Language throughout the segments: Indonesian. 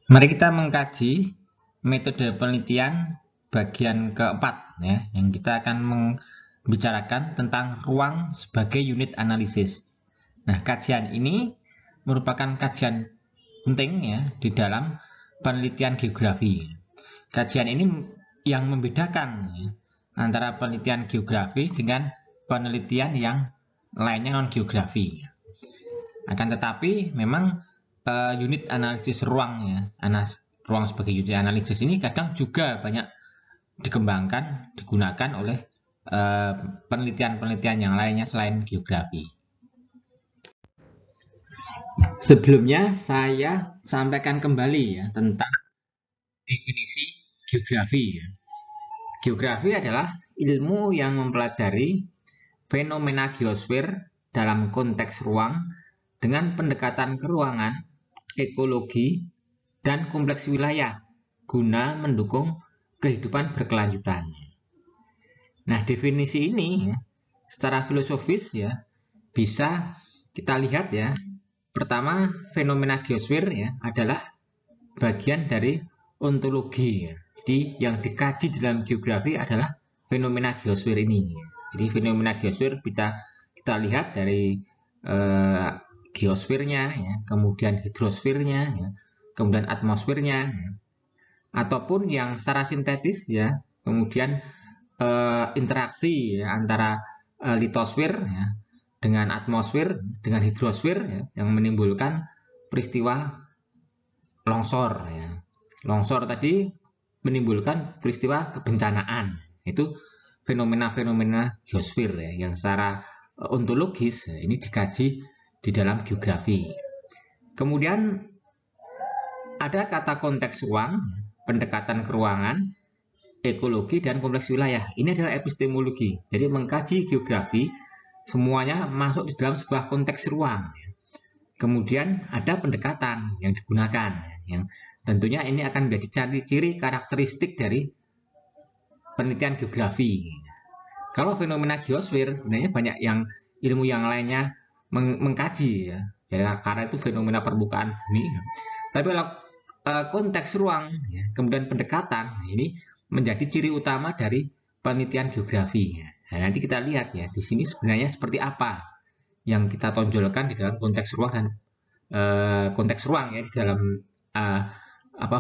Mari kita mengkaji metode penelitian bagian keempat ya, yang kita akan membicarakan tentang ruang sebagai unit analisis. Nah, kajian ini merupakan kajian penting ya di dalam penelitian geografi. Kajian ini yang membedakan ya, antara penelitian geografi dengan penelitian yang lainnya non geografi. Akan tetapi memang unit analisis ruang ya, ruang sebagai unit analisis ini kadang juga banyak dikembangkan, digunakan oleh penelitian-penelitian yang lainnya selain geografi. Sebelumnya saya sampaikan kembali ya tentang definisi geografi. Geografi adalah ilmu yang mempelajari fenomena geosfer dalam konteks ruang dengan pendekatan keruangan, ekologi, dan kompleks wilayah guna mendukung kehidupan berkelanjutan. Nah, definisi ini secara filosofis ya bisa kita lihat ya. Pertama, fenomena geosfer ya adalah bagian dari ontologi ya. Jadi yang dikaji dalam geografi adalah fenomena geosfer ini. Jadi fenomena geosfer kita lihat dari geosfernya ya, kemudian hidrosfernya ya, kemudian atmosfernya ya. Ataupun yang secara sintetis ya, kemudian interaksi ya, antara litosfer ya, dengan atmosfer, dengan hidrosfer ya, yang menimbulkan peristiwa longsor ya. Longsor tadi menimbulkan peristiwa kebencanaan. Itu fenomena-fenomena geosfer ya, yang secara ontologis ya, ini dikaji di dalam geografi. Kemudian ada kata konteks ruang, pendekatan keruangan, ekologi, dan kompleks wilayah. Ini adalah epistemologi. Jadi mengkaji geografi semuanya masuk di dalam sebuah konteks ruang. Kemudian ada pendekatan yang digunakan, yang tentunya ini akan menjadi ciri karakteristik dari penelitian geografi. Kalau fenomena geosfer sebenarnya banyak yang ilmu yang lainnya mengkaji ya. Jadi karena itu fenomena permukaan bumi. Tapi kalau konteks ruang, ya, kemudian pendekatan, ini menjadi ciri utama dari penelitian geografi. Nah, nanti kita lihat ya di sini sebenarnya seperti apa yang kita tonjolkan di dalam konteks ruang dan konteks ruang ya di dalam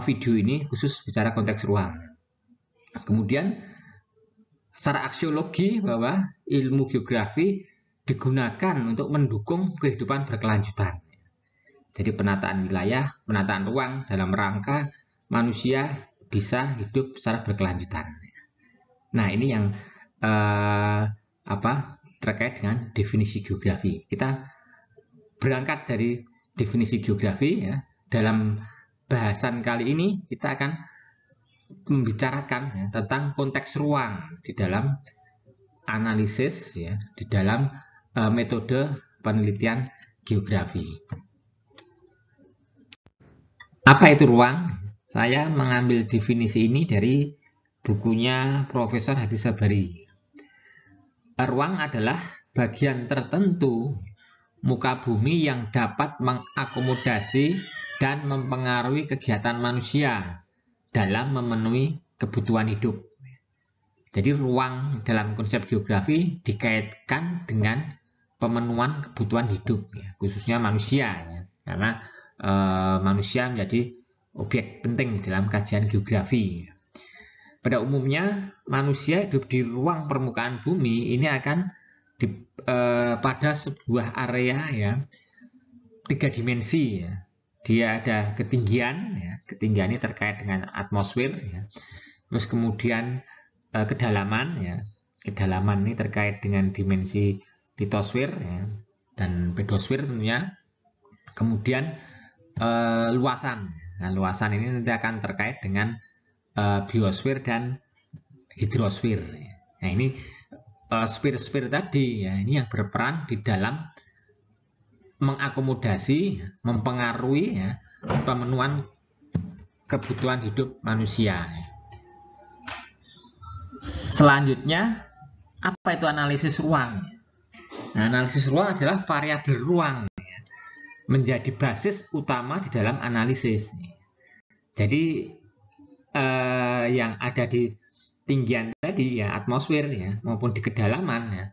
video ini khusus bicara konteks ruang. Kemudian secara aksiologi bahwa ilmu geografi digunakan untuk mendukung kehidupan berkelanjutan. Jadi penataan wilayah, penataan ruang dalam rangka manusia bisa hidup secara berkelanjutan. Nah, ini yang terkait dengan definisi geografi. Kita berangkat dari definisi geografi ya. Dalam bahasan kali ini kita akan membicarakan ya, tentang konteks ruang di dalam analisis ya, di dalam metode penelitian geografi. Apa itu ruang? Saya mengambil definisi ini dari bukunya Profesor Hadi Sabari. Ruang adalah bagian tertentu muka bumi yang dapat mengakomodasi dan mempengaruhi kegiatan manusia dalam memenuhi kebutuhan hidup. Jadi ruang dalam konsep geografi dikaitkan dengan pemenuhan kebutuhan hidup, ya, khususnya manusia, ya, karena manusia menjadi objek penting dalam kajian geografi. Pada umumnya manusia hidup di ruang permukaan bumi ini akan pada sebuah area ya 3 dimensi ya. Dia ada ketinggian ya, ketinggian ini terkait dengan atmosfer ya. Terus kemudian kedalaman ya. Kedalaman ini terkait dengan dimensi litosfer ya, dan pedosfer tentunya. Kemudian luasan. Nah, luasan ini nanti akan terkait dengan biosfer dan hidrosfer. Nah, ini sfer-sfer tadi ya, ini yang berperan di dalam mengakomodasi, mempengaruhi ya, pemenuhan kebutuhan hidup manusia. Selanjutnya, apa itu analisis ruang? Nah, analisis ruang adalah variabel ruang menjadi basis utama di dalam analisis. Jadi yang ada di tinggian tadi ya, atmosfer ya, maupun di kedalaman ya,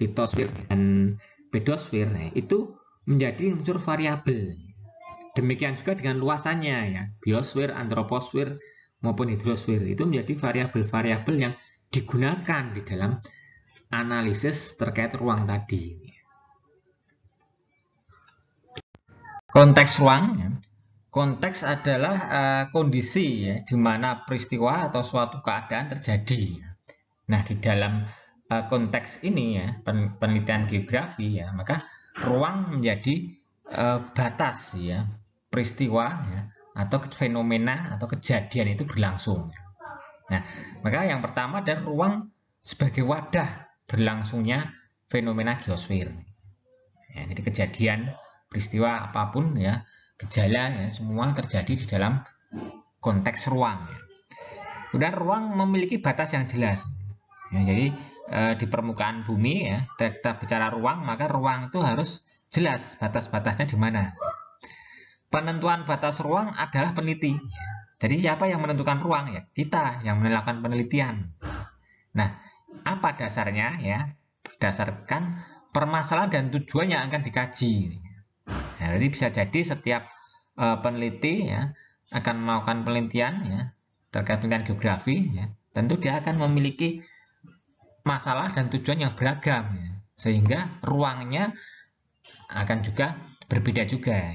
litosfer dan pedosfer ya, itu menjadi unsur variabel. Demikian juga dengan luasannya ya, biosfer, antroposfer maupun hidrosfer itu menjadi variabel-variabel yang digunakan di dalam analisis terkait ruang tadi. Konteks ruang ya. Konteks adalah kondisi ya, di mana peristiwa atau suatu keadaan terjadi. Nah, di dalam konteks ini ya, penelitian geografi ya, maka ruang menjadi batas ya, peristiwa ya, atau fenomena atau kejadian itu berlangsung. Nah, maka yang pertama adalah ruang sebagai wadah berlangsungnya fenomena geosfer. Ya, jadi kejadian peristiwa apapun ya, gejala ya, semua terjadi di dalam konteks ruang ya. Kemudian ruang memiliki batas yang jelas ya, jadi di permukaan bumi ya, kita bicara ruang, maka ruang itu harus jelas batas-batasnya di mana. Penentuan batas ruang adalah peneliti ya. Jadi siapa yang menentukan ruang ya? Kita yang melakukan penelitian. Nah, apa dasarnya ya? Berdasarkan permasalahan dan tujuan yang akan dikaji. Nah, jadi bisa jadi setiap peneliti ya akan melakukan penelitian ya terkait penelitian geografi ya, tentu dia akan memiliki masalah dan tujuan yang beragam ya, sehingga ruangnya akan juga berbeda juga.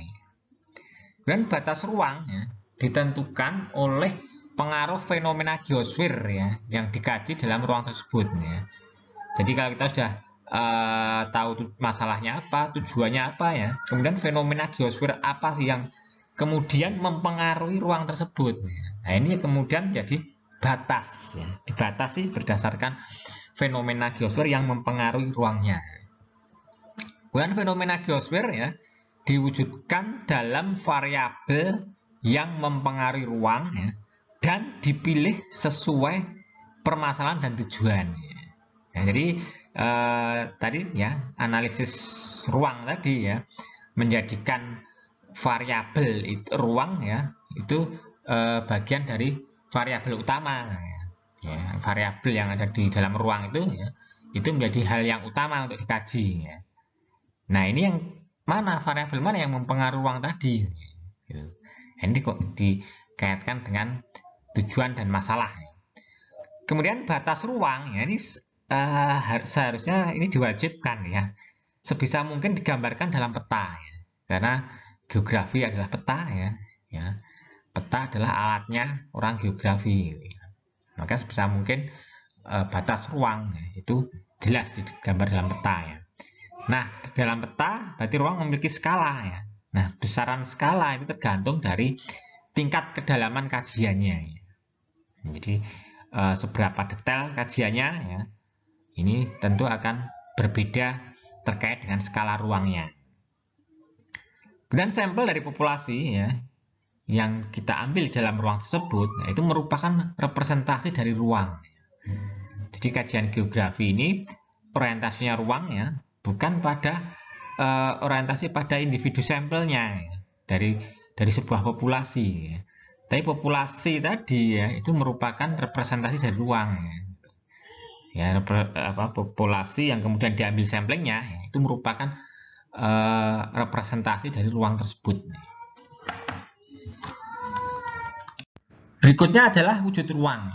Dan batas ruang ya, ditentukan oleh pengaruh fenomena geosfer ya yang dikaji dalam ruang tersebut ya. Jadi kalau kita sudah tahu masalahnya apa, tujuannya apa ya, kemudian fenomena geosfer apa sih yang kemudian mempengaruhi ruang tersebut. Nah, ini kemudian menjadi batas ya. Dibatasi berdasarkan fenomena geosfer yang mempengaruhi ruangnya. Kemudian fenomena geosfer ya diwujudkan dalam variabel yang mempengaruhi ruang ya, dan dipilih sesuai permasalahan dan tujuan. Ya, jadi tadi ya analisis ruang tadi ya menjadikan variabel itu ruang ya itu bagian dari variabel utama ya, variabel yang ada di dalam ruang itu menjadi hal yang utama untuk dikaji ya. Nah, ini yang mana variabel mana yang mempengaruhi ruang tadi gitu. Ini kok dikaitkan dengan tujuan dan masalah ya. Kemudian batas ruang ya ini seharusnya ini diwajibkan ya sebisa mungkin digambarkan dalam peta ya. Karena geografi adalah peta ya. Peta adalah alatnya orang geografi ya. Maka sebisa mungkin batas ruang ya, itu jelas digambar dalam peta ya. Nah, di dalam peta berarti ruang memiliki skala ya. Nah, besaran skala itu tergantung dari tingkat kedalaman kajiannya ya. Jadi seberapa detail kajiannya ya, ini tentu akan berbeda terkait dengan skala ruangnya. Kemudian sampel dari populasi ya yang kita ambil dalam ruang tersebut, nah, itu merupakan representasi dari ruang. Jadi kajian geografi ini orientasinya ruang ya, bukan pada orientasi pada individu sampelnya ya, dari sebuah populasi. Ya. Tapi populasi tadi ya itu merupakan representasi dari ruang. Ya, populasi yang kemudian diambil samplingnya ya, itu merupakan representasi dari ruang tersebut. Berikutnya adalah wujud ruang.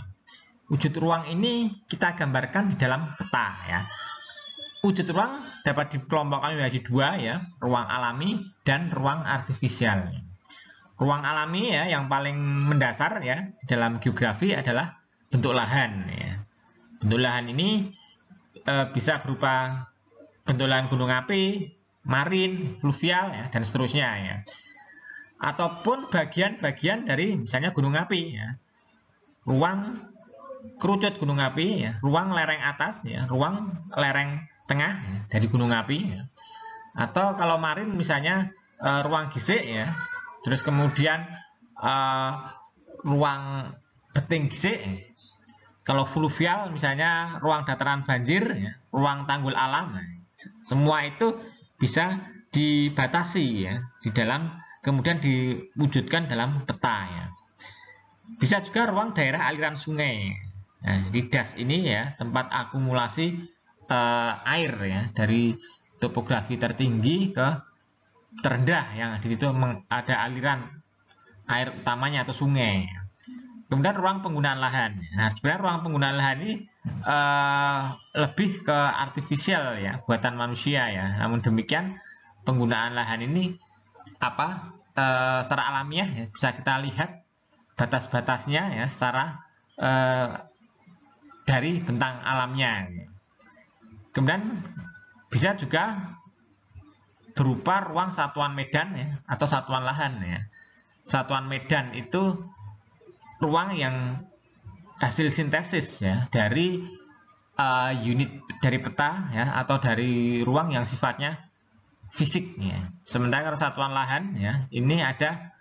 Wujud ruang ini kita gambarkan di dalam peta ya. Wujud ruang dapat dikelompokkan menjadi dua ya, ruang alami dan ruang artifisial. Ruang alami ya yang paling mendasar ya di dalam geografi adalah bentuk lahan ya. Bentuk lahan ini bisa berupa bentuk lahan gunung api, marin, fluvial ya, dan seterusnya ya. Ataupun bagian-bagian dari misalnya gunung api ya. Ruang kerucut gunung api ya, ruang lereng atas ya, ruang lereng tengah ya, dari gunung api ya. Atau kalau marin misalnya ruang gisik ya. Terus kemudian ruang beting gisik. Kalau fluvial misalnya ruang dataran banjir, ya, ruang tanggul alam. Semua itu bisa dibatasi ya di dalam kemudian diwujudkan dalam peta ya. Bisa juga ruang daerah aliran sungai. Nah, di das ini ya tempat akumulasi air ya dari topografi tertinggi ke terendah yang di situ ada aliran air utamanya atau sungai. Kemudian ruang penggunaan lahan. Nah, sebenarnya ruang penggunaan lahan ini lebih ke artifisial ya, buatan manusia ya. Namun demikian penggunaan lahan ini secara alamiah ya, bisa kita lihat batas-batasnya ya secara dari bentang alamnya. Kemudian bisa juga berupa ruang satuan medan ya, atau satuan lahan ya. Satuan medan itu ruang yang hasil sintesis ya dari unit dari peta ya, atau dari ruang yang sifatnya fisik ya. Sementara kalau satuan lahan ya, ini ada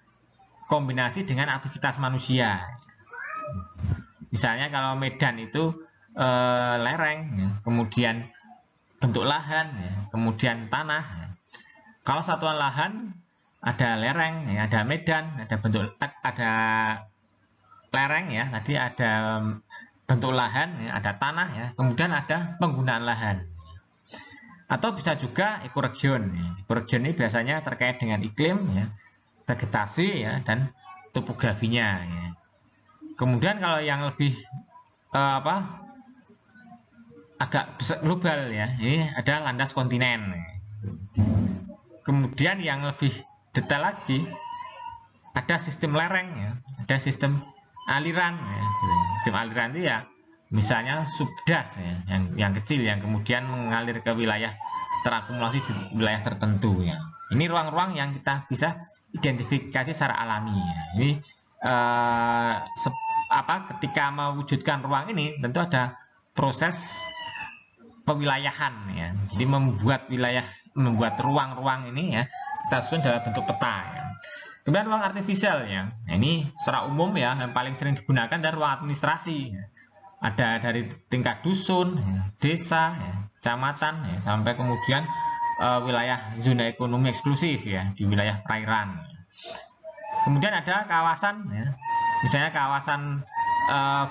kombinasi dengan aktivitas manusia. Misalnya kalau medan itu lereng ya, kemudian bentuk lahan ya, kemudian tanah ya. Kalau satuan lahan ada lereng ya, ada medan, ada bentuk, ada lereng ya, tadi ada bentuk lahan ya, ada tanah ya, kemudian ada penggunaan lahan. Atau bisa juga ekoregion ya. Ekoregion ini biasanya terkait dengan iklim ya, vegetasi ya, dan topografinya ya. Kemudian kalau yang lebih agak global ya, ini ada landas kontinen. Kemudian yang lebih detail lagi ada sistem lereng ya, ada sistem aliran ya. Sistem aliran itu ya misalnya subdas ya, yang kecil yang kemudian mengalir ke wilayah terakumulasi di wilayah tertentu ya. Ini ruang-ruang yang kita bisa identifikasi secara alami ya. Ini ketika mewujudkan ruang ini tentu ada proses pewilayahan ya. Jadi membuat ruang-ruang ini ya kita susun dalam bentuk peta ya. Kemudian ruang artifisial ya. Nah, ini secara umum ya yang paling sering digunakan dari ruang administrasi ya. Ada dari tingkat dusun, ya, desa, ya, kecamatan ya, sampai kemudian wilayah zona ekonomi eksklusif ya di wilayah perairan. Kemudian ada kawasan ya. Misalnya kawasan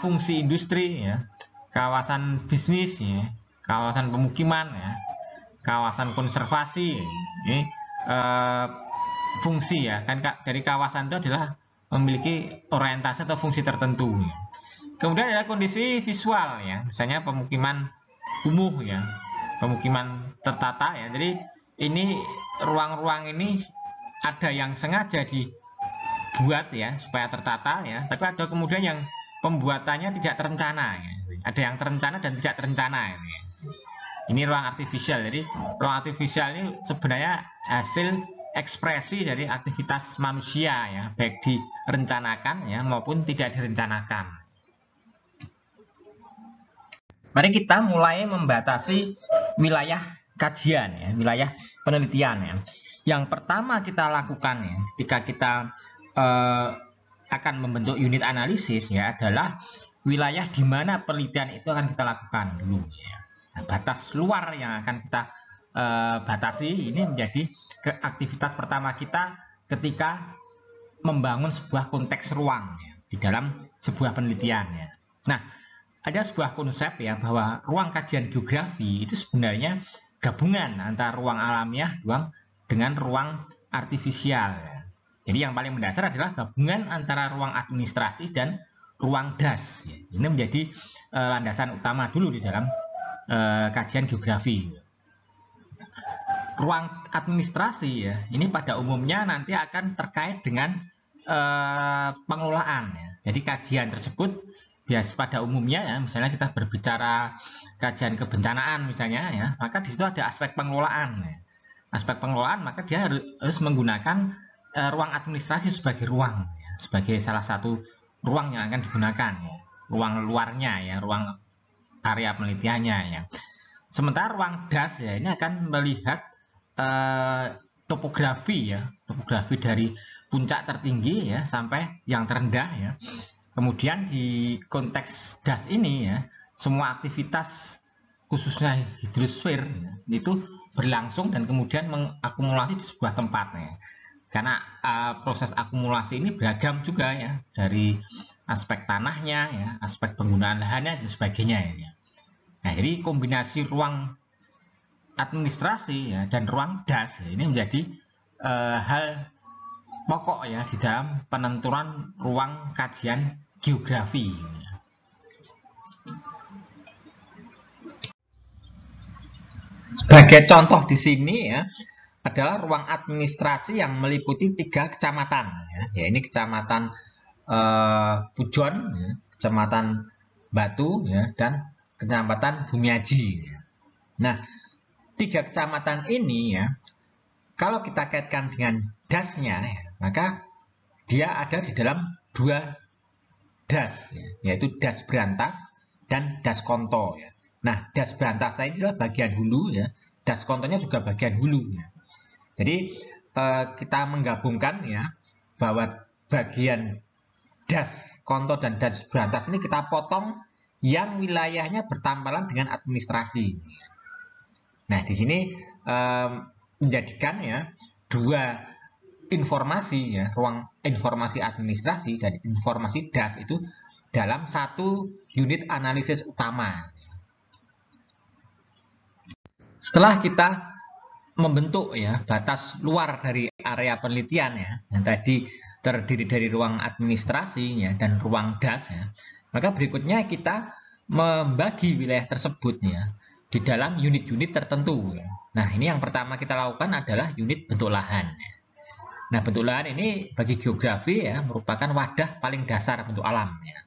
fungsi industri ya, kawasan bisnis ya, kawasan pemukiman ya, kawasan konservasi ini fungsi ya, kan dari kawasan itu adalah memiliki orientasi atau fungsi tertentu ya. Kemudian ada kondisi visual ya, misalnya pemukiman kumuh ya, pemukiman tertata ya. Jadi ini ruang-ruang ini ada yang sengaja dibuat ya supaya tertata ya, tapi ada kemudian yang pembuatannya tidak terencana ya. Ada yang terencana dan tidak terencana ya. Ini ruang artifisial. Jadi ruang artifisial ini sebenarnya hasil ekspresi dari aktivitas manusia ya, baik direncanakan ya maupun tidak direncanakan. Mari kita mulai membatasi wilayah kajian ya, wilayah penelitian ya. Yang pertama kita lakukan ya, ketika kita akan membentuk unit analisis ya, adalah wilayah di mana penelitian itu akan kita lakukan dulu ya. Nah, batas luar yang akan kita batasi ini menjadi aktivitas pertama kita ketika membangun sebuah konteks ruang ya, di dalam sebuah penelitian ya. Nah, ada sebuah konsep ya bahwa ruang kajian geografi itu sebenarnya gabungan antara ruang alamiah dengan ruang artifisial ya. Jadi yang paling mendasar adalah gabungan antara ruang administrasi dan ruang das ya. Ini menjadi landasan utama dulu di dalam kajian geografi. Ruang administrasi ya, ini pada umumnya nanti akan terkait dengan pengelolaan ya. Jadi kajian tersebut bias pada umumnya ya, misalnya kita berbicara kajian kebencanaan misalnya ya, maka di situ ada aspek pengelolaan ya. Aspek pengelolaan maka dia harus menggunakan ruang administrasi sebagai ruang ya, sebagai salah satu ruang yang akan digunakan ya. Ruang luarnya ya, ruang area penelitiannya ya. Sementara ruang das ya ini akan melihat topografi ya, topografi dari puncak tertinggi ya sampai yang terendah ya. Kemudian di konteks das ini ya, semua aktivitas khususnya hidrosfer ya, itu berlangsung dan kemudian mengakumulasi di sebuah tempat ya. Karena proses akumulasi ini beragam juga ya, dari aspek tanahnya, ya, aspek penggunaan lahannya dan sebagainya. Ya. Nah, jadi kombinasi ruang administrasi ya, dan ruang das ya, ini menjadi hal pokok ya di dalam penentuan ruang kajian geografi. Sebagai contoh di sini ya adalah ruang administrasi yang meliputi 3 kecamatan. Ya, ini kecamatan Pujon, ya, kecamatan Batu, ya, dan kecamatan Bumiaji. Ya. Nah, 3 kecamatan ini ya, kalau kita kaitkan dengan dasnya, ya, maka dia ada di dalam 2 das, ya, yaitu das Brantas dan das Konto. Ya. Nah, das Brantas ini adalah bagian hulu, ya, das Kontonya juga bagian hulu. Ya. Jadi kita menggabungkan ya bahwa bagian das Konto dan das Brantas ini kita potong yang wilayahnya bertampalan dengan administrasi. Nah, di sini menjadikan ya 2 informasi ya, ruang informasi administrasi dan informasi das itu dalam 1 unit analisis utama. Setelah kita membentuk ya batas luar dari area penelitian ya, yang tadi terdiri dari ruang administrasi ya dan ruang das ya, maka berikutnya kita membagi wilayah tersebut ya di dalam unit-unit tertentu ya. Nah, ini yang pertama kita lakukan adalah unit bentuk lahan ya. Nah, bentuk lahan ini bagi geografi ya merupakan wadah paling dasar bentuk alam ya.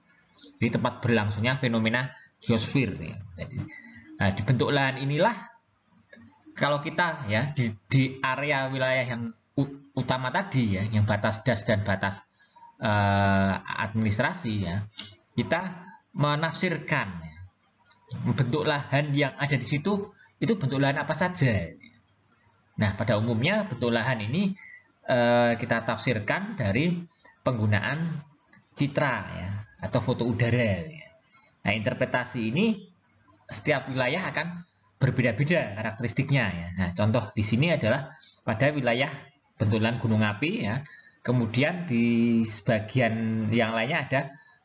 Jadi tempat berlangsungnya fenomena geosfer ya. Jadi, nah, di bentuk lahan inilah kalau kita ya di area wilayah yang utama tadi ya, yang batas das dan batas administrasi ya, kita menafsirkan ya, bentuk lahan yang ada di situ itu bentuk lahan apa saja. Nah, pada umumnya bentuk lahan ini kita tafsirkan dari penggunaan citra ya, atau foto udara. Ya. Nah, interpretasi ini setiap wilayah akan berbeda-beda karakteristiknya ya. Nah, contoh di sini adalah pada wilayah bentulan gunung api ya. Kemudian di sebagian yang lainnya ada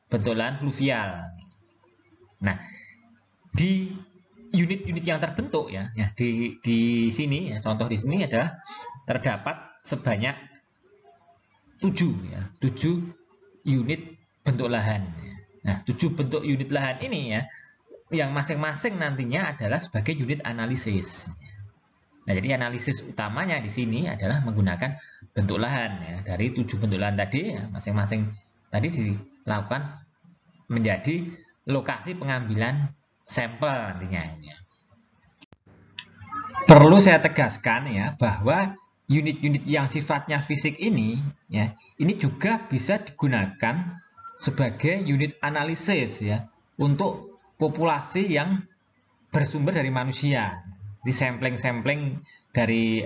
bentulan fluvial. Nah, di unit-unit yang terbentuk ya, di sini ya, contoh di sini adalah terdapat sebanyak 7 ya, 7 unit bentuk lahan. Ya. Nah, 7 bentuk unit lahan ini ya yang masing-masing nantinya adalah sebagai unit analisis. Nah, jadi analisis utamanya di sini adalah menggunakan bentuk lahan ya. Dari 7 bentuk lahan tadi ya, masing-masing tadi dilakukan menjadi lokasi pengambilan sampel nantinya ya. Perlu saya tegaskan ya bahwa unit-unit yang sifatnya fisik ini ya, ini juga bisa digunakan sebagai unit analisis ya untuk populasi yang bersumber dari manusia. Di sampling dari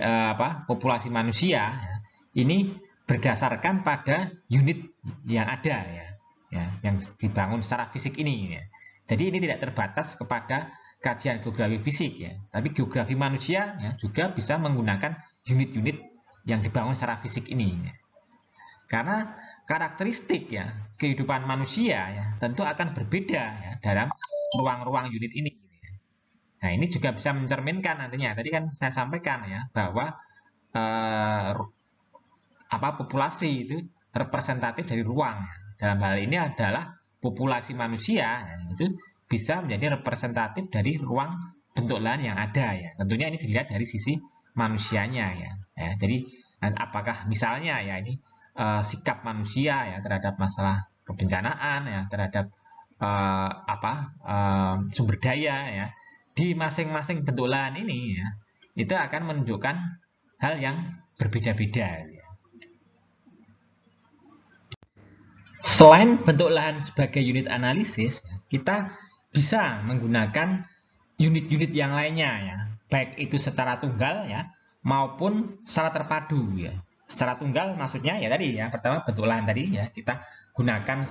populasi manusia ya, ini berdasarkan pada unit yang ada ya, yang dibangun secara fisik ini ya. Jadi ini tidak terbatas kepada kajian geografi fisik ya, tapi geografi manusia ya juga bisa menggunakan unit-unit yang dibangun secara fisik ini ya. Karena karakteristik ya kehidupan manusia ya tentu akan berbeda ya dalam ruang-ruang unit ini. Nah, ini juga bisa mencerminkan nantinya. Tadi kan saya sampaikan ya bahwa populasi itu representatif dari ruang. Dalam hal ini adalah populasi manusia ya, itu bisa menjadi representatif dari ruang bentuk lahan yang ada ya. Tentunya ini dilihat dari sisi manusianya ya. Jadi apakah misalnya ya ini sikap manusia ya terhadap masalah kebencanaan ya, terhadap sumber daya ya di masing-masing bentuk lahan ini ya, itu akan menunjukkan hal yang berbeda-beda ya. Selain bentuk lahan sebagai unit analisis, kita bisa menggunakan unit-unit yang lainnya ya, baik itu secara tunggal ya maupun secara terpadu ya. Secara tunggal maksudnya ya tadi ya, pertama bentuk lahan tadi ya kita gunakan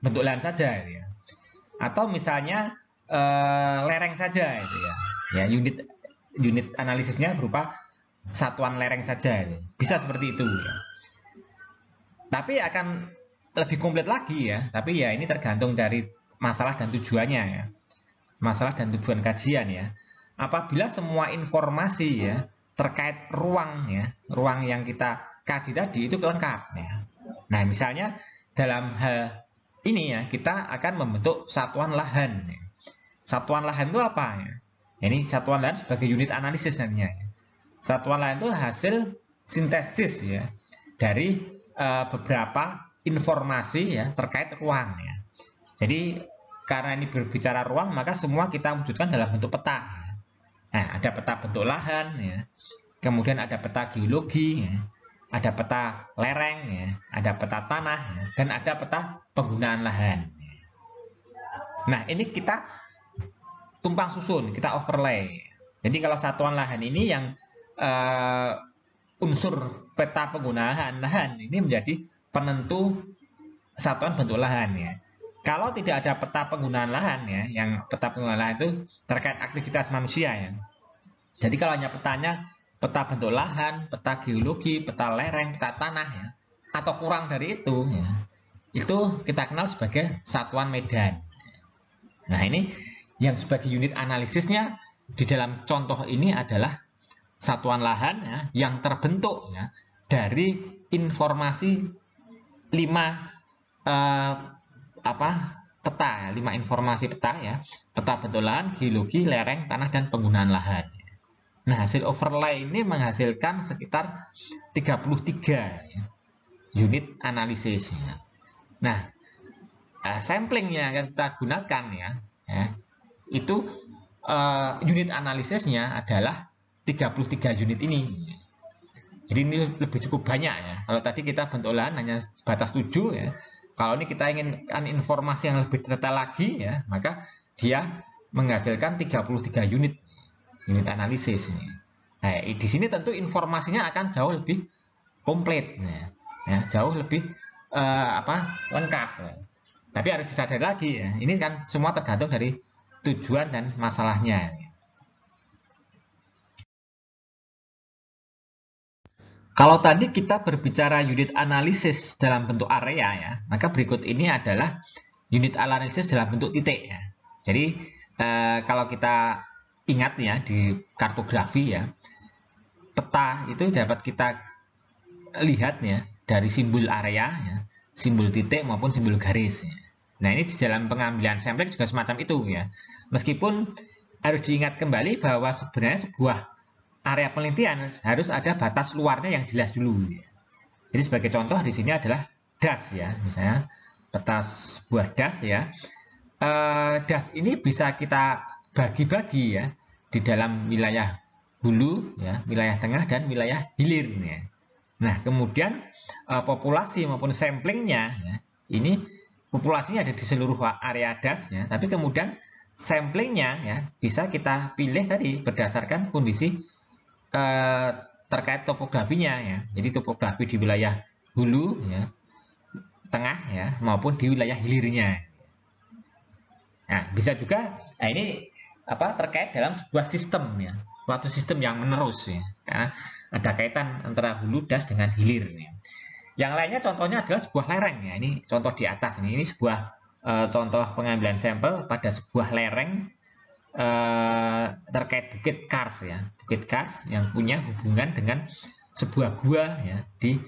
bentuk lahan saja ya. Atau misalnya lereng saja itu ya. Ya, unit analisisnya berupa satuan lereng saja. Ya. Bisa seperti itu ya. Tapi akan lebih komplit lagi ya, tapi ya ini tergantung dari masalah dan tujuannya ya. Masalah dan tujuan kajian ya. Apabila semua informasi ya terkait ruang ya, ruang yang kita kaji tadi itu lengkap ya. Nah, misalnya dalam hal ini ya, kita akan membentuk satuan lahan ya. Satuan lahan itu apa ya? Ini satuan lahan sebagai unit analisis nantinya ya. Satuan lahan itu hasil sintesis ya dari beberapa informasi ya terkait ruang ya. Jadi karena ini berbicara ruang, maka semua kita wujudkan dalam bentuk peta. Nah, ada peta bentuk lahan ya, kemudian ada peta geologi ya, ada peta lereng ya, ada peta tanah ya, dan ada peta penggunaan lahan. Nah, ini kita tumpang susun, kita overlay. Jadi kalau satuan lahan ini yang unsur peta penggunaan lahan ini menjadi penentu satuan bentuk lahan ya. Kalau tidak ada peta penggunaan lahan ya, yang peta penggunaan lahan itu terkait aktivitas manusia ya. Jadi kalau hanya petanya peta bentuk lahan, peta geologi, peta lereng, peta tanah ya, atau kurang dari itu ya, itu kita kenal sebagai satuan medan. Nah, ini yang sebagai unit analisisnya di dalam contoh ini adalah satuan lahan ya, yang terbentuk ya dari informasi 5 peta ya, 5 informasi peta ya, peta bentuk lahan, geologi, lereng, tanah, dan penggunaan lahan. Nah, hasil overlay ini menghasilkan sekitar 33 ya, unit analisis ya. Nah, samplingnya yang kita gunakan ya itu unit analisisnya adalah 33 unit ini. Jadi ini lebih cukup banyak ya. Kalau tadi kita bentuk lahan hanya batas 7 ya. Kalau ini kita inginkan informasi yang lebih detail lagi ya, maka dia menghasilkan 33 unit analisis ini. Nah, di sini tentu informasinya akan jauh lebih komplit ya, jauh lebih lengkap. Ya. Tapi harus disadari lagi ya, ini kan semua tergantung dari tujuan dan masalahnya. Kalau tadi kita berbicara unit analisis dalam bentuk area ya, maka berikut ini adalah unit analisis dalam bentuk titik ya. Jadi kalau kita ingat ya di kartografi ya, peta itu dapat kita lihat ya dari simbol area ya, simbol titik maupun simbol garis ya. Nah, ini di dalam pengambilan sampling juga semacam itu ya. Meskipun harus diingat kembali bahwa sebenarnya sebuah area penelitian harus ada batas luarnya yang jelas dulu ya. Jadi sebagai contoh di sini adalah das ya, misalnya peta sebuah das ya. Das ini bisa kita bagi-bagi ya di dalam wilayah hulu ya, wilayah tengah dan wilayah hilir ya. Nah, kemudian populasi maupun samplingnya ya, ini populasinya ada di seluruh area das ya, tapi kemudian samplingnya ya bisa kita pilih tadi berdasarkan kondisi terkait topografinya ya. Jadi topografi di wilayah hulu ya, tengah ya, maupun di wilayah hilirnya. Nah, bisa juga ini terkait dalam sebuah sistem ya, suatu sistem yang menerus ya, karena ada kaitan antara hulu das dengan hilir ya. Yang lainnya contohnya adalah sebuah lereng ya. Ini contoh di atas ini sebuah contoh pengambilan sampel pada sebuah lereng terkait Bukit Kars ya, Bukit Kars yang punya hubungan dengan sebuah gua ya di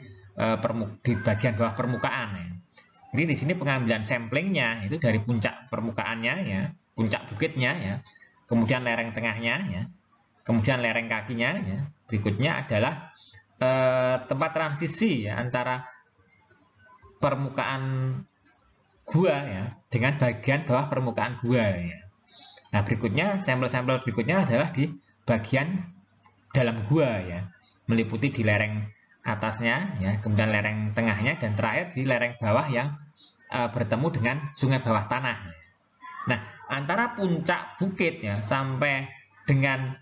bagian bawah permukaan ya. Jadi di sini pengambilan samplingnya itu dari puncak permukaannya ya, puncak bukitnya ya, kemudian lereng tengahnya ya, kemudian lereng kakinya ya. Berikutnya adalah tempat transisi ya antara permukaan gua ya dengan bagian bawah permukaan gua ya. Nah, berikutnya sampel-sampel berikutnya adalah di bagian dalam gua ya, meliputi di lereng atasnya ya, kemudian lereng tengahnya, dan terakhir di lereng bawah yang bertemu dengan sungai bawah tanah. Nah, antara puncak bukit ya sampai dengan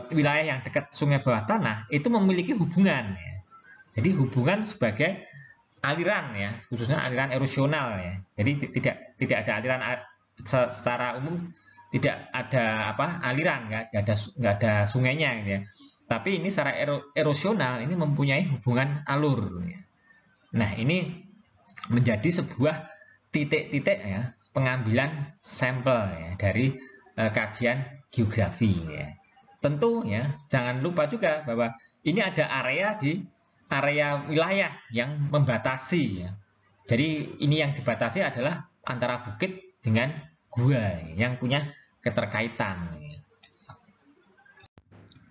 wilayah yang dekat sungai bawah tanah itu memiliki hubungan ya. Jadi hubungan sebagai aliran ya, khususnya aliran erosional ya. Jadi tidak ada aliran secara umum, tidak ada aliran, nggak ada sungainya gitu ya. Tapi ini secara erosional ini mempunyai hubungan alur ya. Nah, ini menjadi sebuah titik-titik ya pengambilan sampel ya dari kajian geografi ya. Tentu ya jangan lupa juga bahwa ini ada area wilayah yang membatasi ya. Jadi ini yang dibatasi adalah antara bukit dengan gua yang punya keterkaitan.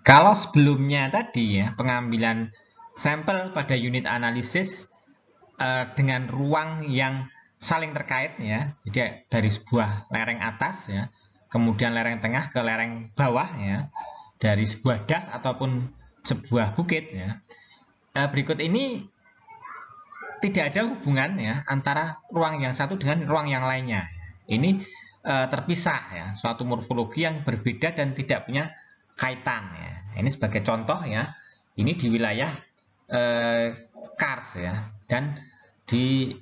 Kalau sebelumnya tadi ya pengambilan sampel pada unit analisis dengan ruang yang saling terkait ya, jadi dari sebuah lereng atas ya, kemudian lereng tengah ke lereng bawah ya, dari sebuah das ataupun sebuah bukit ya. Berikut ini tidak ada hubungan ya antara ruang yang satu dengan ruang yang lainnya. Ini terpisah ya, suatu morfologi yang berbeda dan tidak punya kaitan ya. Ini sebagai contoh ya, ini di wilayah Kars ya, dan di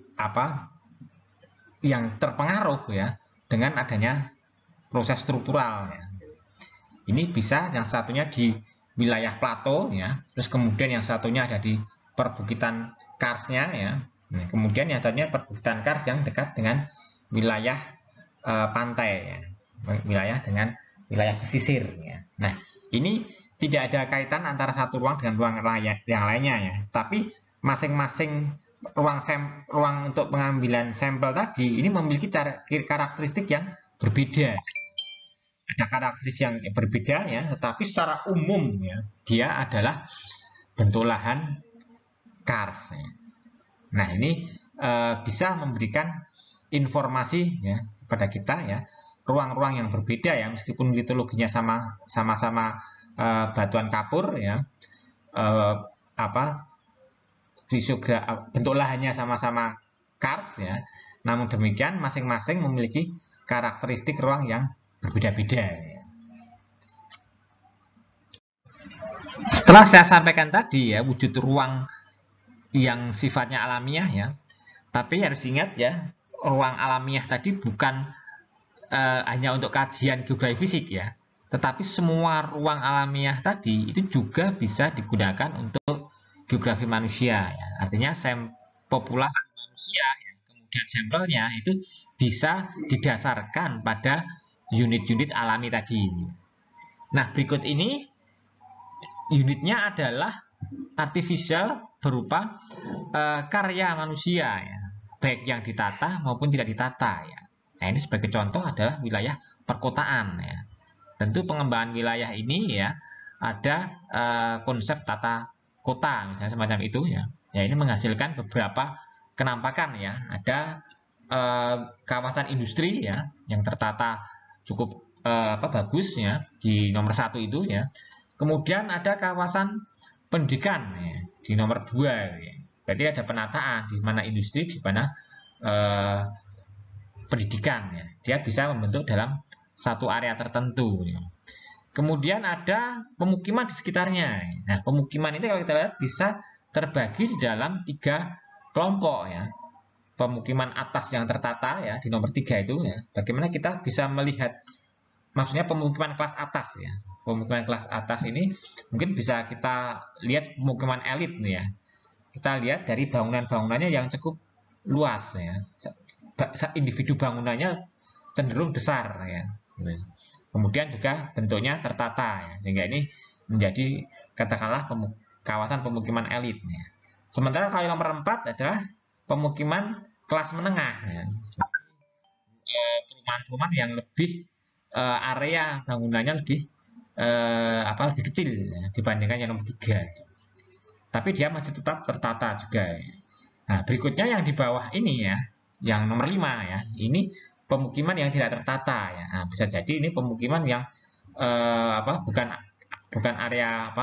yang terpengaruh ya dengan adanya proses struktural ya. Ini bisa yang satunya di wilayah plato ya, terus kemudian yang satunya ada di perbukitan karsnya ya. Nah, kemudian yang satunya perbukitan kars yang dekat dengan wilayah pantai ya, wilayah dengan wilayah pesisir ya. Nah, ini tidak ada kaitan antara satu ruang dengan ruang yang lainnya ya, tapi masing-masing ruang untuk pengambilan sampel tadi ini memiliki karakteristik yang berbeda. Ada karakteristik yang berbeda ya, tetapi secara umum ya dia adalah bentuk lahan kars. Ya. Nah ini bisa memberikan informasi ya kepada kita ya, ruang-ruang yang berbeda ya, meskipun litologinya sama-sama batuan kapur ya, bentuk lahannya sama-sama kars ya, namun demikian masing-masing memiliki karakteristik ruang yang berbeda-beda ya. Setelah saya sampaikan tadi ya wujud ruang yang sifatnya alamiah ya, tapi harus ingat ya ruang alamiah tadi bukan hanya untuk kajian geografi fisik ya, tetapi semua ruang alamiah tadi itu juga bisa digunakan untuk geografi manusia ya. Artinya populasi manusia ya, kemudian sampelnya itu bisa didasarkan pada unit-unit alami tadi. Nah berikut ini unitnya adalah artificial berupa karya manusia ya, baik yang ditata maupun tidak ditata ya. Nah ini sebagai contoh adalah wilayah perkotaan ya. Tentu pengembangan wilayah ini ya ada konsep tata kota misalnya semacam itu ya. Ya ini menghasilkan beberapa kenampakan ya. Ada kawasan industri ya yang tertata cukup bagus ya di nomor 1 itu ya. Kemudian ada kawasan pendidikan ya, di nomor 2 ya. Berarti ada penataan di mana industri, di mana pendidikan ya. Dia bisa membentuk dalam satu area tertentu ya. Kemudian ada pemukiman di sekitarnya. Nah, pemukiman ini kalau kita lihat bisa terbagi di dalam 3 kelompok ya. Pemukiman atas yang tertata ya di nomor 3 itu ya. Bagaimana kita bisa melihat, maksudnya pemukiman kelas atas ya. Pemukiman kelas atas ini mungkin bisa kita lihat pemukiman elit nih ya. Kita lihat dari bangunan-bangunannya yang cukup luas ya. Individu bangunannya cenderung besar ya. Kemudian juga bentuknya tertata ya. Sehingga ini menjadi katakanlah kawasan pemukiman elit ya. Sementara kalau nomor 4 adalah pemukiman kelas menengah ya. Perumahan-perumahan yang lebih area bangunannya lebih lebih kecil ya, dibandingkan yang nomor 3. Tapi dia masih tetap tertata juga ya. Nah, berikutnya yang di bawah ini ya, yang nomor 5 ya. Ini pemukiman yang tidak tertata ya. Nah, bisa jadi ini pemukiman yang bukan area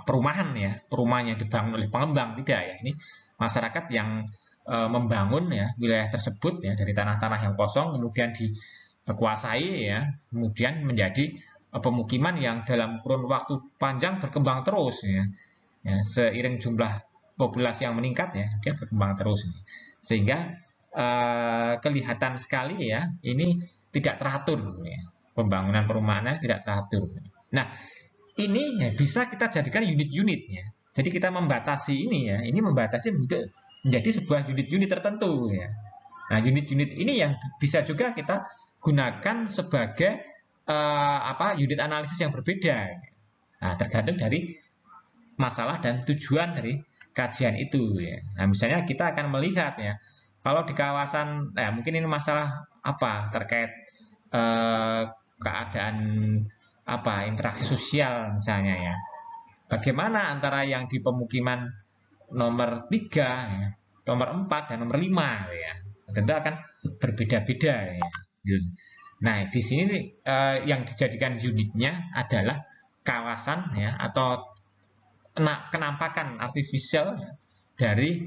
perumahan ya, perumahan yang dibangun oleh pengembang, tidak ya. Ini masyarakat yang membangun ya wilayah tersebut ya dari tanah-tanah yang kosong kemudian dikuasai ya, kemudian menjadi pemukiman yang dalam kurun waktu panjang berkembang terus ya. Ya, seiring jumlah populasi yang meningkat ya, dia berkembang terus nih. Sehingga kelihatan sekali ya, ini tidak teratur ya. Pembangunan perumahannya tidak teratur. Nah, ini ya, bisa kita jadikan unit-unit ya. Jadi kita membatasi ini ya, ini membatasi bentuk menjadi sebuah unit-unit tertentu ya. Nah, unit-unit ini yang bisa juga kita gunakan sebagai unit analisis yang berbeda. Nah, tergantung dari masalah dan tujuan dari kajian itu ya. Nah, misalnya kita akan melihat ya, kalau di kawasan mungkin ini masalah terkait keadaan interaksi sosial misalnya ya. Bagaimana antara yang di pemukiman nomor 3 ya, nomor 4 dan nomor 5 ya. Tentu akan berbeda-beda ya. Nah, di sini yang dijadikan unitnya adalah kawasan ya, atau kenampakan artifisial ya, dari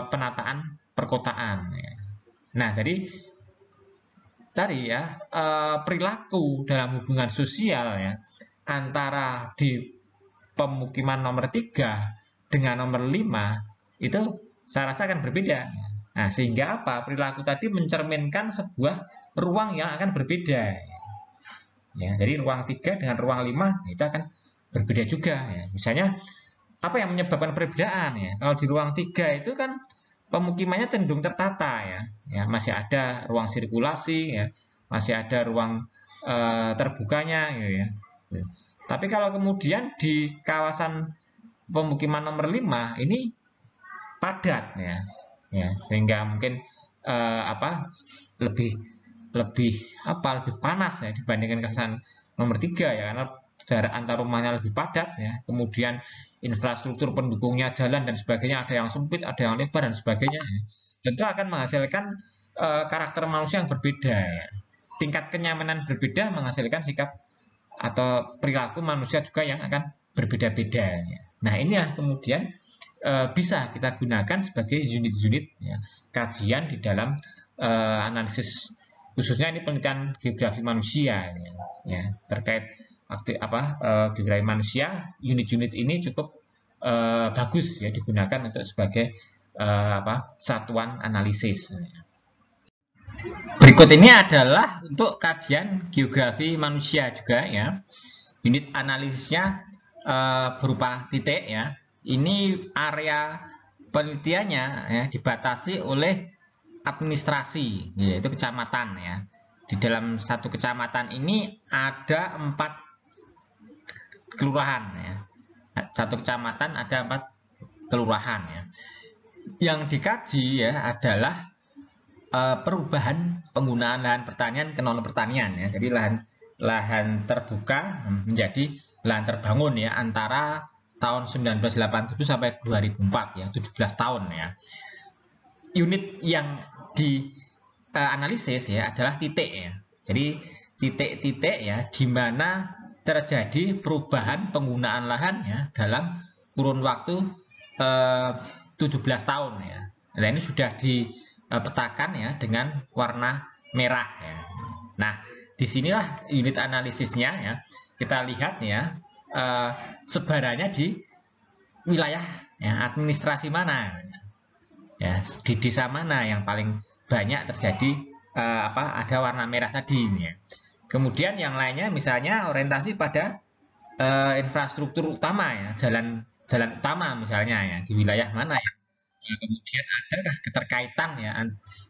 penataan perkotaan ya. Nah, jadi tadi ya, perilaku dalam hubungan sosial ya antara di pemukiman nomor 3 dengan nomor 5 itu saya rasa akan berbeda. Nah, sehingga perilaku tadi mencerminkan sebuah ruang yang akan berbeda. Ya, jadi ruang 3 dengan ruang 5 itu akan berbeda juga ya. Misalnya apa yang menyebabkan perbedaan ya? Kalau di ruang 3 itu kan pemukimannya cenderung tertata ya. Ya, masih ada ruang sirkulasi ya, masih ada ruang terbukanya gitu ya. Tapi kalau kemudian di kawasan pemukiman nomor 5 ini padat ya. Ya, sehingga mungkin lebih lebih panas ya dibandingkan kawasan nomor 3 ya, karena jarak antar rumahnya lebih padat ya. Kemudian infrastruktur pendukungnya, jalan dan sebagainya, ada yang sempit, ada yang lebar dan sebagainya ya. Tentu akan menghasilkan karakter manusia yang berbeda ya. Tingkat kenyamanan berbeda menghasilkan sikap atau perilaku manusia juga yang akan berbeda-beda ya. Nah, ini ya kemudian bisa kita gunakan sebagai unit-unit ya, kajian di dalam analisis, khususnya ini penelitian geografi manusia ya, terkait geografi manusia. Unit-unit ini cukup bagus ya digunakan untuk sebagai satuan analisis. Berikut ini adalah untuk kajian geografi manusia juga ya. Unit analisisnya berupa titik ya. Ini area penelitiannya ya, dibatasi oleh administrasi, yaitu kecamatan ya. Di dalam satu kecamatan ini ada 4 kelurahan ya. Satu kecamatan ada 4 kelurahan ya. Yang dikaji ya adalah perubahan penggunaan lahan pertanian ke non pertanian ya. Jadi lahan terbuka menjadi lahan terbangun ya, antara tahun 1987 sampai 2004 ya, 17 tahun ya. Unit yang dianalisis ya adalah titik ya. Jadi titik-titik ya di mana terjadi perubahan penggunaan lahan ya dalam kurun waktu 17 tahun ya. Nah, ini sudah dipetakan ya dengan warna merah ya. Nah, disinilah unit analisisnya ya. Kita lihat ya, sebarannya di wilayah ya, administrasi mana ya, di desa mana yang paling banyak terjadi ada warna merah tadi ya. Kemudian yang lainnya misalnya orientasi pada infrastruktur utama ya, jalan utama misalnya ya, di wilayah mana ya. Kemudian adakah keterkaitan ya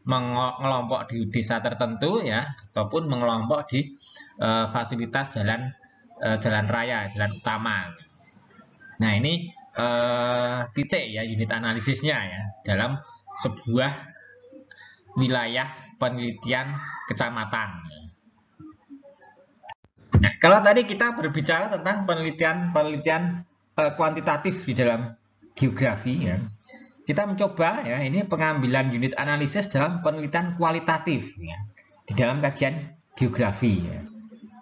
mengelompok di desa tertentu ya, ataupun mengelompok di fasilitas jalan raya, jalan utama. Nah, ini titik ya unit analisisnya ya dalam sebuah wilayah penelitian kecamatan. Nah, kalau tadi kita berbicara tentang penelitian kuantitatif di dalam geografi ya, kita mencoba ya ini pengambilan unit analisis dalam penelitian kualitatif ya, di dalam kajian geografi ya.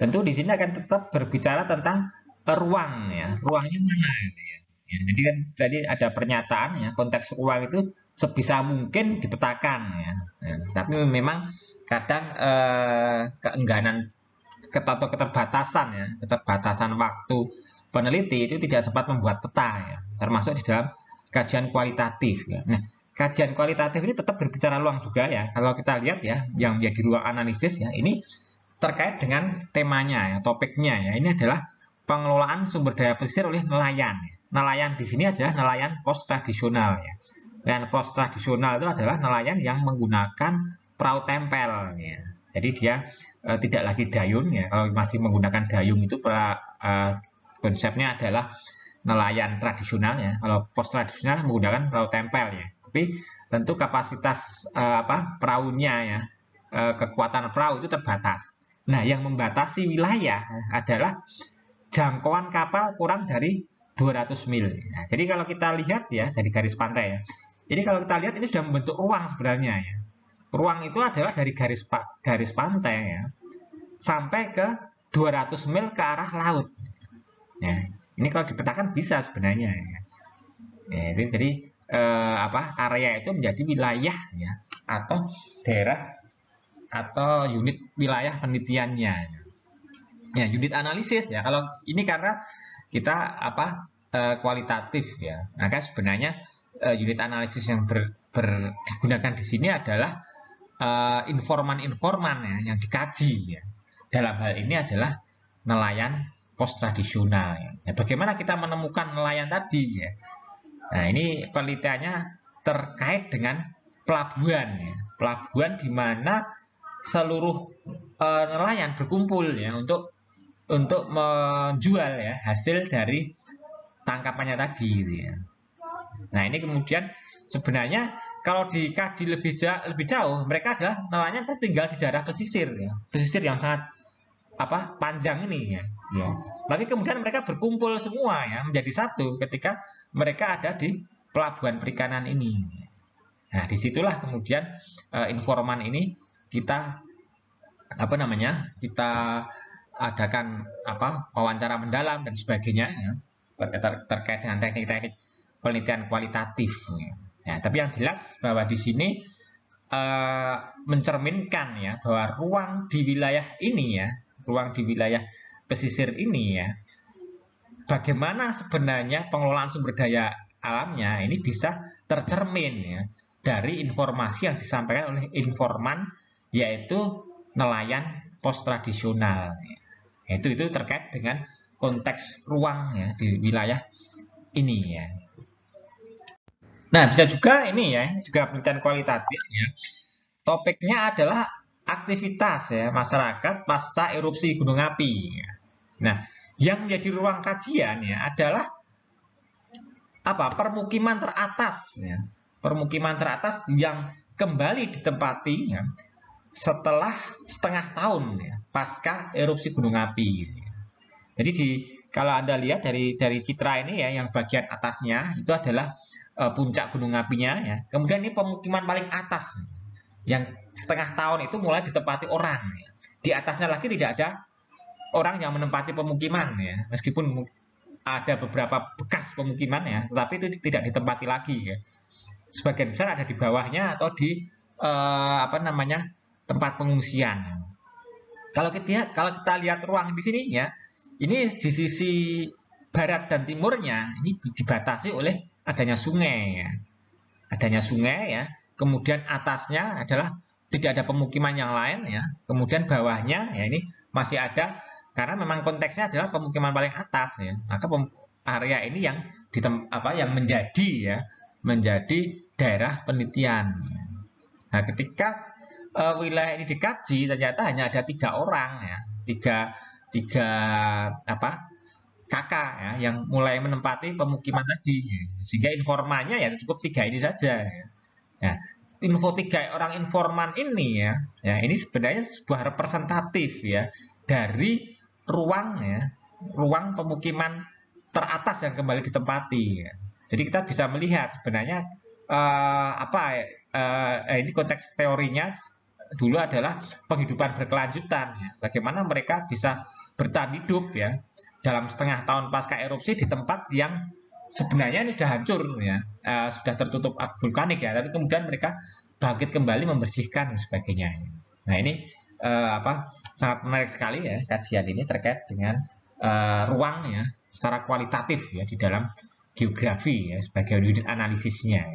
Tentu di sini akan tetap berbicara tentang ruang ya, ruangnya mana gitu ya. Ya, jadi kan tadi ada pernyataan ya, konteks ruang itu sebisa mungkin dipetakan ya. Ya, tapi memang kadang keengganan atau keterbatasan waktu peneliti itu tidak sempat membuat peta ya, termasuk di dalam kajian kualitatif ya. Nah, kajian kualitatif ini tetap berbicara ruang juga ya. Kalau kita lihat ya, yang menjadi ruang analisis ya, ini terkait dengan temanya ya, topiknya ya. Ini adalah pengelolaan sumber daya pesisir oleh nelayan. Nelayan di sini adalah nelayan pos tradisional ya. Nelayan pos tradisional itu adalah nelayan yang menggunakan perahu tempel ya. Jadi dia tidak lagi dayung ya. Kalau masih menggunakan dayung itu konsepnya adalah nelayan tradisional ya. Kalau pos tradisional menggunakan perahu tempel ya. Tapi tentu kapasitas perahunya ya, kekuatan perahu itu terbatas. Nah, yang membatasi wilayah adalah jangkauan kapal kurang dari 200 mil. Nah, jadi kalau kita lihat ya dari garis pantai ya. Ini kalau kita lihat ini sudah membentuk ruang sebenarnya ya. Ruang itu adalah dari garis pantai ya sampai ke 200 mil ke arah laut. Ya, ini kalau dipetakan bisa sebenarnya ya. Ya, jadi area itu menjadi wilayah ya atau daerah atau unit wilayah penelitiannya. Ya, unit analisis ya. Kalau ini karena kita kualitatif ya. Maka sebenarnya unit analisis yang digunakan di sini adalah informan-informan ya, yang dikaji ya. Dalam hal ini adalah nelayan pos tradisional ya. Nah, bagaimana kita menemukan nelayan tadi ya? Nah, ini penelitiannya terkait dengan pelabuhan ya. Pelabuhan di mana seluruh nelayan berkumpul ya untuk menjual ya hasil dari tangkapannya tadi gitu ya. Nah, ini kemudian sebenarnya kalau dikaji lebih jauh, mereka adalah nelayan yang tinggal di daerah pesisir ya. Pesisir yang sangat panjang ini ya. Ya. Tapi kemudian mereka berkumpul semua ya menjadi satu ketika mereka ada di pelabuhan perikanan ini. Nah, disitulah kemudian informan ini kita kita adakan wawancara mendalam dan sebagainya ya, terkait dengan teknik-teknik penelitian kualitatif. Ya, tapi yang jelas bahwa di sini mencerminkan ya bahwa ruang di wilayah ini ya, ruang di wilayah pesisir ini ya, bagaimana sebenarnya pengelolaan sumber daya alamnya ini bisa tercermin ya dari informasi yang disampaikan oleh informan, yaitu nelayan pos tradisional. Itu terkait dengan konteks ruang ya di wilayah ini ya. Nah, bisa juga ini ya, juga penelitian kualitatif ya. Topiknya adalah aktivitas ya masyarakat pasca erupsi gunung api. Nah, yang menjadi ruang kajian ya adalah permukiman teratas ya. Permukiman teratas yang kembali ditempati ya, setelah setengah tahun ya, pasca erupsi gunung api. Jadi kalau Anda lihat dari citra ini ya, yang bagian atasnya itu adalah puncak gunung apinya ya. Kemudian ini pemukiman paling atas yang setengah tahun itu mulai ditempati orang ya. Di atasnya lagi tidak ada orang yang menempati pemukiman ya. Meskipun ada beberapa bekas pemukiman ya, tetapi itu tidak ditempati lagi ya. Sebagian besar ada di bawahnya atau di tempat pengungsian. Kalau kita lihat ruang di sini ya, ini di sisi barat dan timurnya ini dibatasi oleh adanya sungai ya. Adanya sungai ya. Kemudian atasnya adalah tidak ada pemukiman yang lain ya. Kemudian bawahnya ya ini masih ada, karena memang konteksnya adalah pemukiman paling atas ya. Maka area ini yang menjadi daerah penelitian. Nah, ketika wilayah ini dikaji, ternyata hanya ada 3 orang ya, tiga kakak ya, yang mulai menempati pemukiman tadi, sehingga informannya ya cukup 3 ini saja. Ya, info 3 orang informan ini ya, ini sebenarnya sebuah representatif ya dari ruang pemukiman teratas yang kembali ditempati. Ya. Jadi kita bisa melihat sebenarnya ini konteks teorinya dulu adalah penghidupan berkelanjutan ya. Bagaimana mereka bisa bertahan hidup ya dalam setengah tahun pasca erupsi di tempat yang sebenarnya ini sudah hancur ya, sudah tertutup vulkanik ya, tapi kemudian mereka bangkit kembali, membersihkan dan sebagainya. Nah, ini sangat menarik sekali ya kajian ini terkait dengan ruang ya secara kualitatif ya di dalam geografi ya sebagai unit analisisnya.